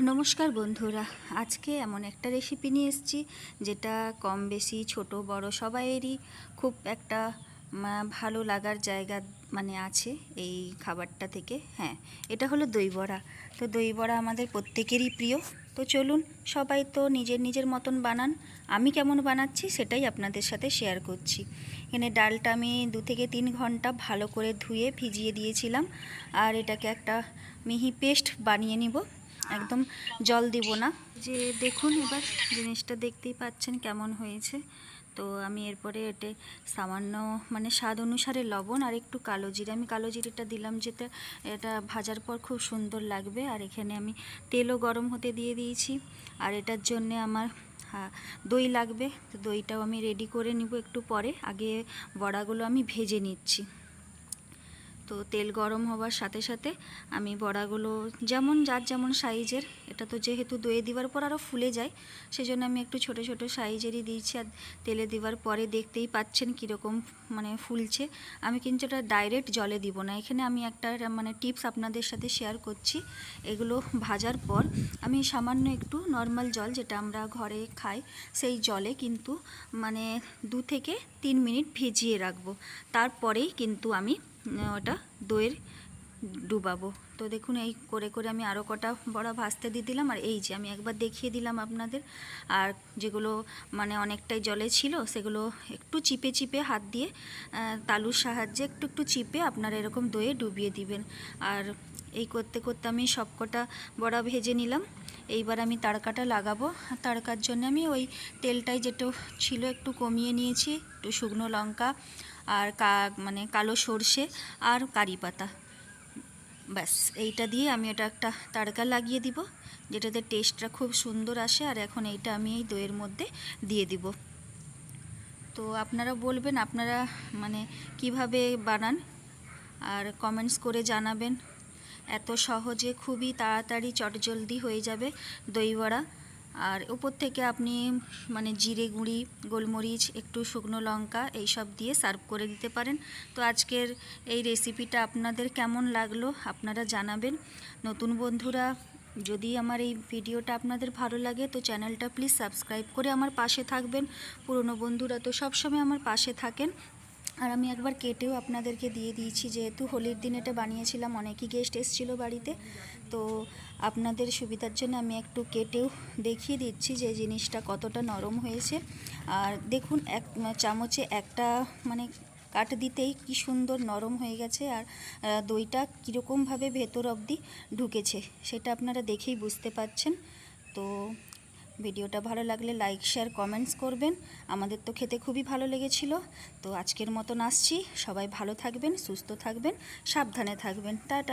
নমস্কার বন্ধুরা, আজকে এমন একটা রেসিপি নিয়ে এসেছি যেটা কম বেশি ছোট বড় সবাইয়েরই খুব একটা ভালো লাগার জায়গা আছে এই খাবারটা থেকে। হ্যাঁ, এটা হলো দই বড়া। তো দই বড়া আমাদের প্রত্যেকেরই প্রিয়। তো চলুন, সবাই তো নিজের নিজের মতন বানান, আমি কেমন বানাচ্ছি সেটাই আপনাদের সাথে শেয়ার করছি। এখানে ডালটা আমি 2 থেকে 3 ঘন্টা ভালো করে ধুয়ে ভিজিয়ে দিয়েছিলাম, আর এটাকে একটা মিহি পেস্ট বানিয়ে নিব। একদম জল দিব না। যে দেখুন, এবার জিনিসটা দেখতেই পাচ্ছেন কেমন হয়েছে। তো আমি এরপরে এতে সামান্য স্বাদ অনুসারে লবণ আর একটু কালো জিরে, আমি কালো জিরেটা দিলাম যেটা এটা ভাজার পর খুব সুন্দর লাগবে। আর এখানে আমি তেলও গরম হতে দিয়ে দিয়েছি। আর এটার জন্যে আমার দই লাগবে। তো দইটাও আমি রেডি করে নিব একটু পরে। আগে বড়াগুলো আমি ভেজে নিচ্ছি। তো তেল গরম হওয়ার সাথে সাথে আমি বড়াগুলো যার যেমন সাইজের, এটা তো যেহেতু দইয়ে দেওয়ার পর আরও ফুলে যায়, সেজন্য আমি একটু ছোট ছোট সাইজেরই দিয়েছি। আর তেলে দেওয়ার পরে দেখতেই পাচ্ছেন কীরকম ফুলছে। আমি কিন্তু এটা ডাইরেক্ট জলে দিব না। এখানে আমি একটা টিপস আপনাদের সাথে শেয়ার করছি। এগুলো ভাজার পর আমি সামান্য একটু নর্মাল জল, যেটা আমরা ঘরে খাই, সেই জলে কিন্তু 2 থেকে 3 মিনিট ভিজিয়ে রাখবো। তারপরেই কিন্তু আমি ওটা দইয়ের ডুবাবো। তো দেখুন, এই করে করে আমি আরও কটা বড়া ভাজতে দিয়ে দিলাম। আর এই যে আমি একবার দেখিয়ে দিলাম আপনাদের। আর যেগুলো অনেকটাই জলে ছিল, সেগুলো একটু চিপে চিপে হাত দিয়ে তালুর সাহায্যে একটু একটু চিপে আপনারা এরকম দইয়ে ডুবিয়ে দিবেন। আর এই করতে করতে আমি সবকটা বড়া ভেজে নিলাম। এইবার আমি তড়কাটা লাগাবো। তড়কার জন্য আমি ওই তেলটাই যেটা ছিল একটু কমিয়ে নিয়েছি, একটু শুকনো লঙ্কা আর কালো সর্ষে আর কারি পাতা, ব্যাস এইটা দিয়ে আমি এটা একটা তড়কা লাগিয়ে দিব, যেটাতে টেস্টটা খুব সুন্দর আসে। আর এখন এইটা আমি এই দইয়ের মধ্যে দিয়ে দিব। তো আপনারা বলবেন আপনারা কিভাবে বানান, আর কমেন্টস করে জানাবেন। এত সহজে খুবই তাড়াতাড়ি চটজলদি হয়ে যাবে দই বড়া। আর উপর থেকে আপনি জিরে গুঁড়ি, গোলমরিচ, একটু শুকনো লঙ্কা এইসব দিয়ে সার্ভ করে দিতে পারেন। তো আজকের এই রেসিপিটা আপনাদের কেমন লাগলো আপনারা জানাবেন। নতুন বন্ধুরা, যদি আমার এই ভিডিওটা আপনাদের ভালো লাগে তো চ্যানেলটা প্লিজ সাবস্ক্রাইব করে আমার পাশে থাকবেন। পুরনো বন্ধুরা তো সবসময় আমার পাশে থাকেন। আর আমি একবার কেটেও আপনাদেরকে দিয়ে দিয়েছি, যেহেতু হোলির দিন এটা বানিয়েছিলাম, অনেকই গেস্ট এসেছিলো বাড়িতে। তো আপনাদের সুবিধার জন্য আমি একটু কেটেও দেখিয়ে দিচ্ছি যে জিনিসটা কতটা নরম হয়েছে। আর দেখুন, এক চামচে একটা কাট দিতেই কি সুন্দর নরম হয়ে গেছে। আর দইটা কীরকমভাবে ভেতর অবধি ঢুকেছে সেটা আপনারা দেখেই বুঝতে পাচ্ছেন। তো ভিডিওটা ভালো লাগলে লাইক, শেয়ার, কমেন্টস করবেন। আমাদের তো খেতে খুবই ভালো লেগেছিল। তো আজকের মতন আসছি। সবাই ভালো থাকবেন, সুস্থ থাকবেন, সাবধানে থাকবেন। টাটা।